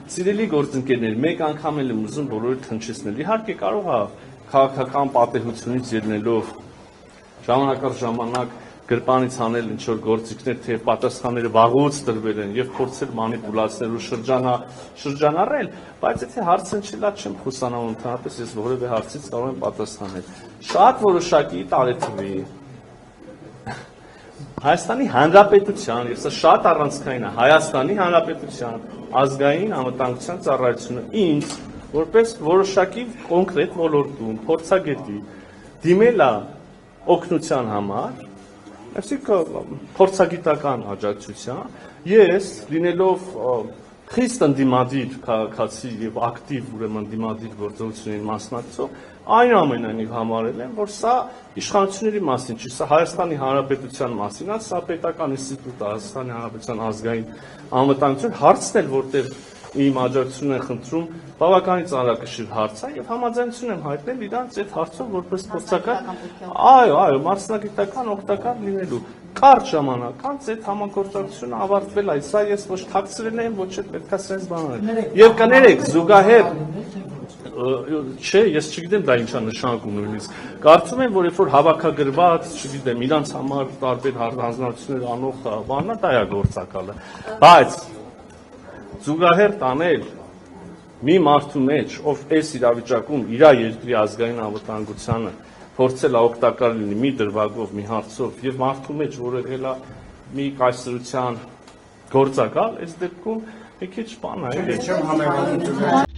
Սիրելի գործընկերներ, մեկ անգամ էլ եմ ուզում բոլորը հնչեցնել։ Իհարկե կարող է քաղաքական պատեհությունից ելնելով ժամանակ առ ժամանակ գրպանից անել ինչ-որ գործիքներ, թե պատասխանները վաղուց տրվել են եւ փորձել մանիպուլացնել ու շրջանառել, բայց եթե հարցն չլա չեմ խուսանալու ընդհանրապես ես որևէ հարցից կարող եմ պատասխանել։ Շատ որոշակի տարեթվի Հայաստանի Հանրապետության, եւ սա շատ առանցքային է, Հայաստանի Հանրապետության ազգային անվտանգության ծառայությունը ինձ որպես որոշակի կոնկրետ ոլորտում փորձագետի դիմել է օգնության համար, այսինքն փորձագիտական աջակցության, ես լինելով խիստ ընդդիմադիր քաղաքացի եւ ակտիվ ուրեմն ընդդիմադիր գործողությունների մասնակցող, այնուամենայնիվ համարել եմ, որ սա իշխանությունների մասին չի, սա Հայաստանի Հանրապետության մասին է, սա պետական ինստիտուտ է, Հայաստանի Հանրապետության ազգային անվտանգություն, հարցն էլ որտեղ իմ աջակցությունն են խնդրում, բավականին ծանրակշիռ հարց է եւ համաձայնություն եմ հայտնել իրանց այդ հարցով որպես փորձական, այո, մասնագիտական օգտակար լինելու։ Կարճ ժամանակ անց այդ համագործակցությունը ավարտվել է, սա ես ոչ թաքցրել եմ, ոչ էլ պետք է sense բաներ։ Եվ կներեք, զուգահեռ չէ, ես չգիտեմ դա ինչա նշանակում նույնիսկ։ Կարծում եմ, որ երբ որ հավաքագրված, չգիտեմ, իրանց համար տարբեր հանձնարարություններ անող բանն է, դա է գործակալը։ Բայց զուգահեռ տանել մի մարդու մեջ, ով այս իրավիճակում իր երկրի ազգային անվտանգությանը փորձել է օգտակար լինի մի դրվագով, մի հարցով եւ մարդու մեջ որ եղել է մի կայսրության գործակալ, այս դեպքում մի քիչ բան է։